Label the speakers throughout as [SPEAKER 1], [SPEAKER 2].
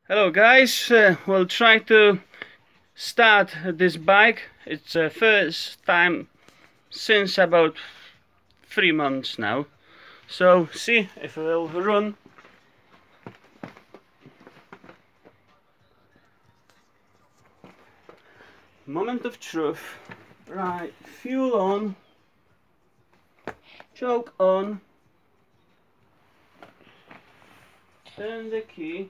[SPEAKER 1] Hello guys, we'll try to start this bike. It's the first time since about 3 months now. So see if it will run. Moment of truth. Right, fuel on, choke on, turn the key.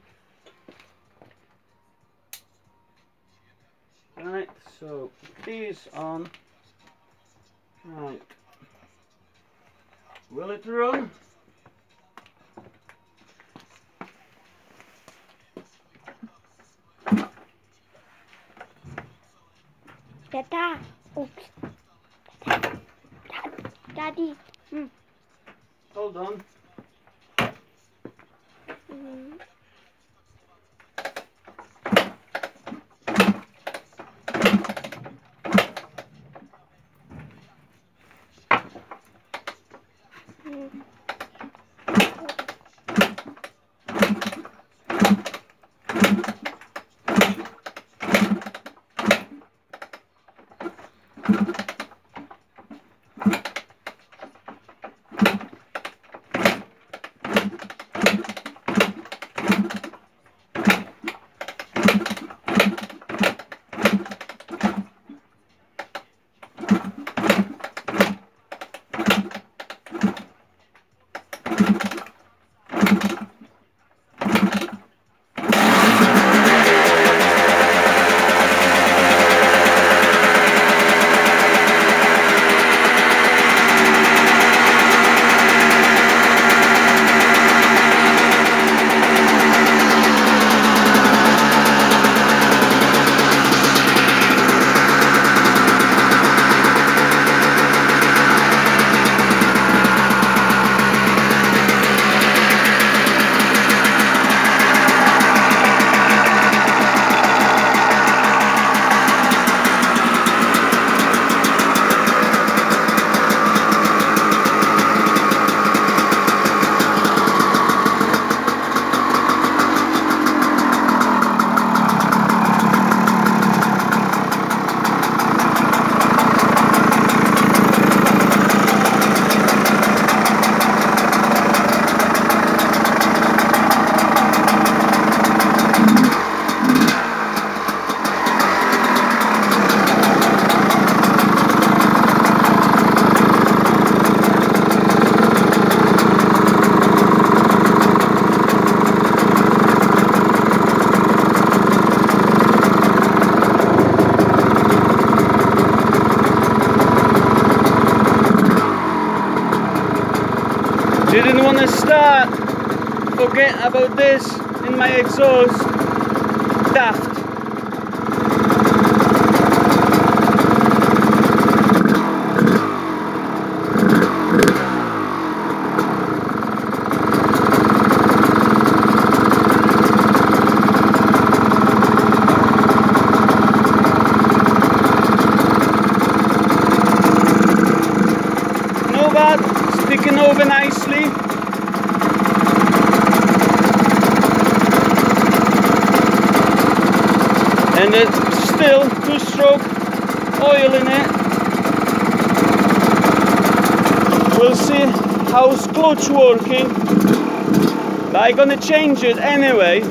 [SPEAKER 1] Right, so these on. Right, will it run?
[SPEAKER 2] Dada, oops. Daddy.
[SPEAKER 1] Hold on. Didn't want to start. Forget about this in my exhaust. Daft. No bad. Sticking over nicely. And it's still 2-stroke oil in it. We'll see how's clutch working, but I'm gonna change it anyway.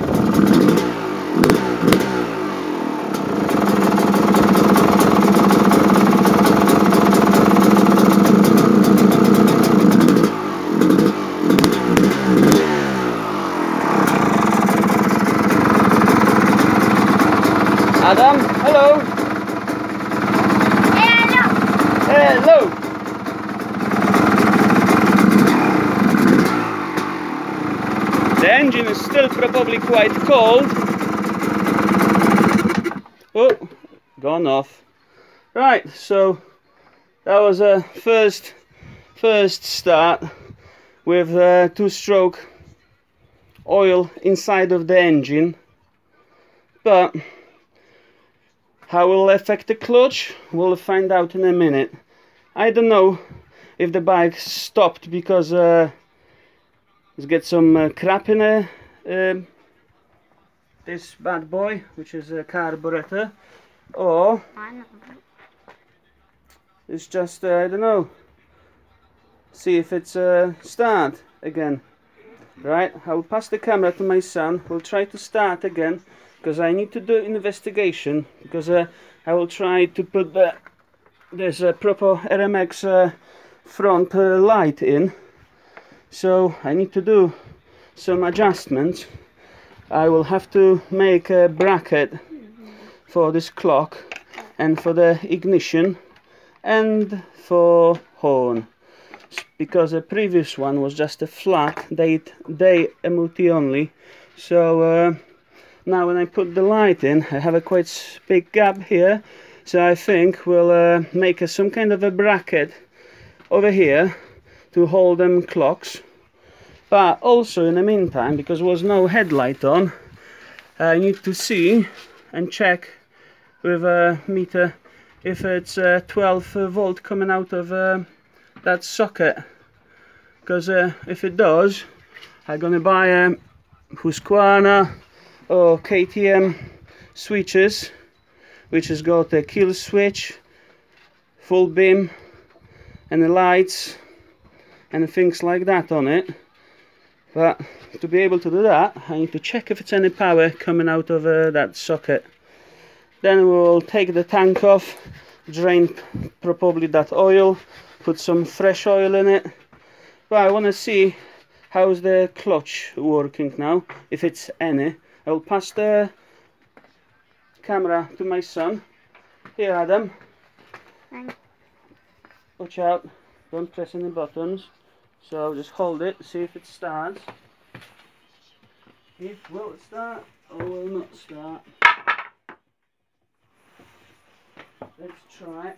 [SPEAKER 1] Adam, hello.
[SPEAKER 2] Hello.
[SPEAKER 1] Hello. The engine is still probably quite cold. Oh, gone off. Right, so that was a first start with 2-stroke oil inside of the engine, but how will it affect the clutch? We'll find out in a minute. I don't know if the bike stopped because it's got some crap in it, this bad boy, which is a carburetor, or it's just I don't know, see if it's start again. Right, I will pass the camera to my son. We'll try to start again because I need to do investigation, because I will try to put there's a proper RMX front light in, so I need to do some adjustments. I will have to make a bracket for this clock and for the ignition and for horn, because the previous one was just a flat day MOT only. So now when I put the light in, I have a quite big gap here, so I think we'll make some kind of a bracket over here to hold them clocks. But also in the meantime, because there was no headlight on, I need to see and check with a meter if it's 12 volt coming out of that socket, because if it does, I'm gonna buy a Husqvarna or KTM switches, which has got a kill switch, full beam, and the lights and things like that on it. But to be able to do that, I need to check if it's any power coming out of that socket. Then we'll take the tank off, drain probably that oil, put some fresh oil in it. But I want to see how's the clutch working now, if it's any. I'll pass the camera to my son. Here, Adam. Watch out, don't press any buttons. So just hold it, see if it starts. If will it start or will not start. Let's try it.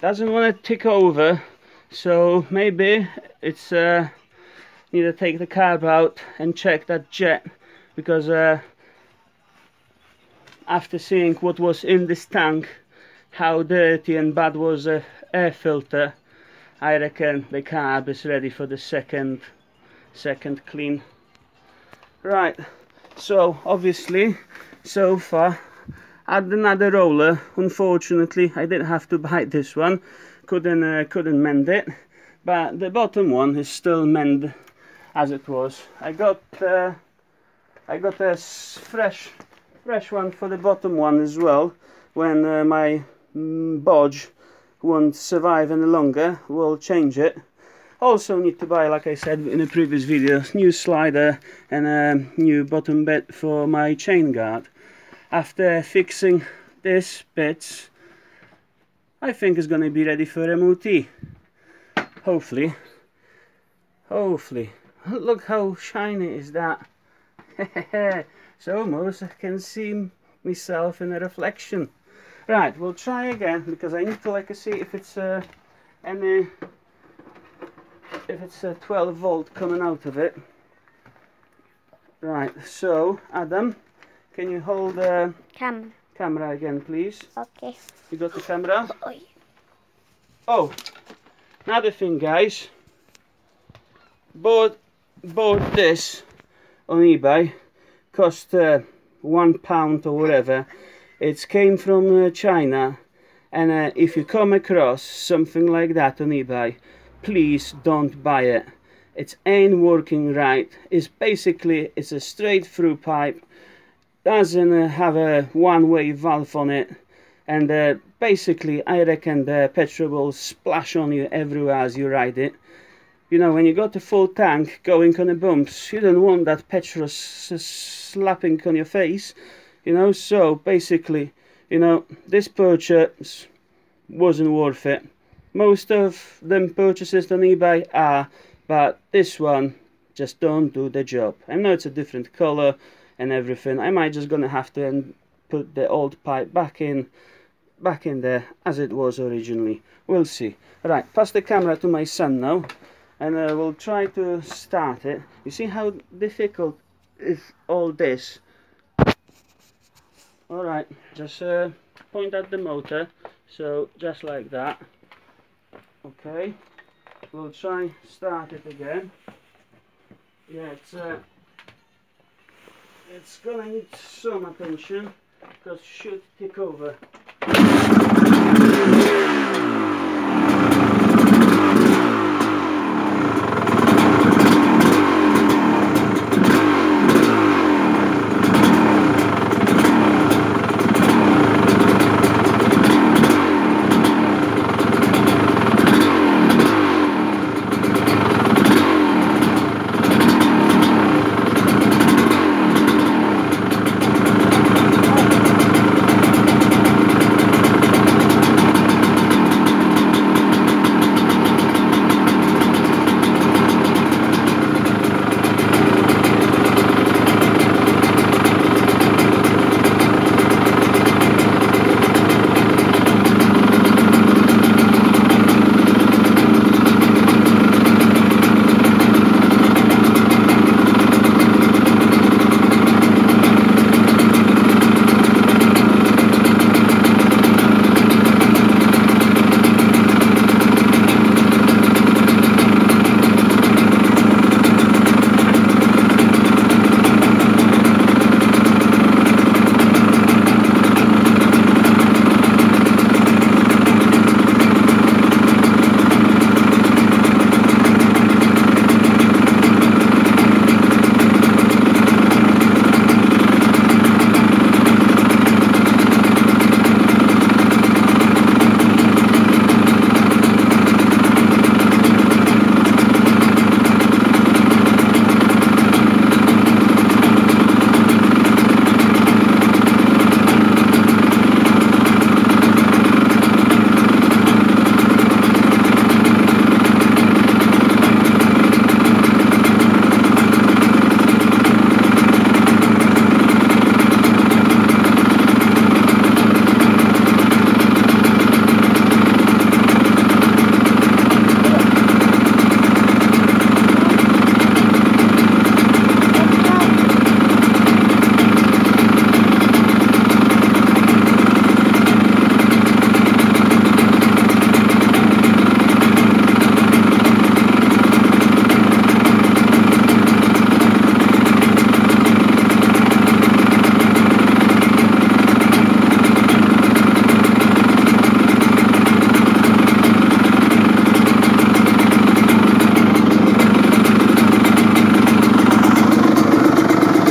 [SPEAKER 1] Doesn't want to tick over, so maybe it's need to take the carb out and check that jet, because after seeing what was in this tank, how dirty and bad was the air filter, I reckon the carb is ready for the second clean. Right, so obviously so far add another roller. Unfortunately I did have to buy this one, couldn't mend it, but the bottom one is still mend as it was. I got a fresh one for the bottom one as well. When my bodge won't survive any longer, we'll change it. Also need to buy, like I said in a previous video, new slider and a new bottom bit for my chain guard. After fixing this bits, I think it's going to be ready for MOT. Hopefully. Look how shiny is that. It's almost I can see myself in a reflection. Right, we'll try again, because I need to see if it's any, if it's a 12 volt coming out of it. Right, so Adam, can you hold the camera again, please?
[SPEAKER 2] Okay.
[SPEAKER 1] You got the camera? Oh, another thing, guys. Bought this on eBay. Cost £1 or whatever. It came from China, and if you come across something like that on eBay, please don't buy it. It ain't working right. It's basically, it's a straight through pipe, doesn't have a one-way valve on it, and basically I reckon the petrol will splash on you everywhere as you ride it. You know, when you got a full tank going on the bumps, you don't want that petrol slapping on your face, you know. So basically, you know, this purchase wasn't worth it. most of them purchases on eBay are, but this one just don't do the job. I know it's a different color and everything. I might just gonna have to put the old pipe back in there as it was originally. We'll see. Right, pass the camera to my son now, and we'll try to start it. You see how difficult is all this? Alright, just point at the motor, so just like that. Okay, we'll try start it again. Yeah, it's gonna need some attention because it should kick over.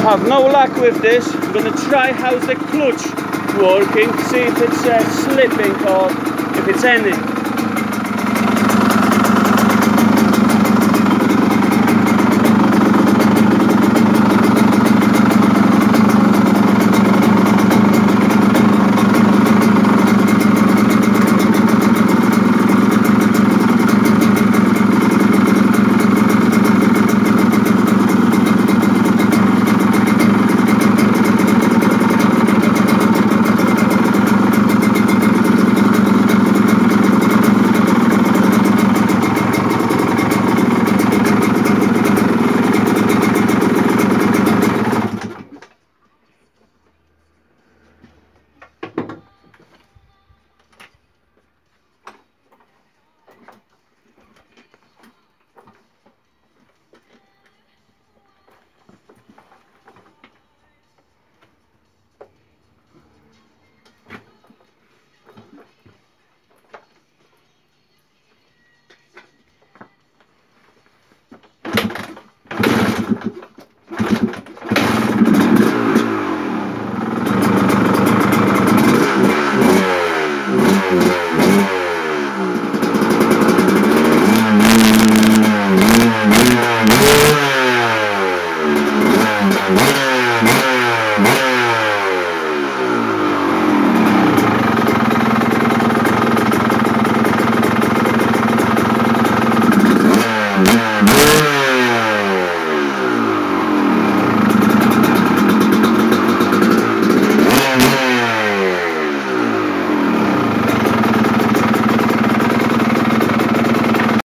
[SPEAKER 1] Have no luck with this. I'm gonna try how's the clutch working, see if it's slipping or if it's any.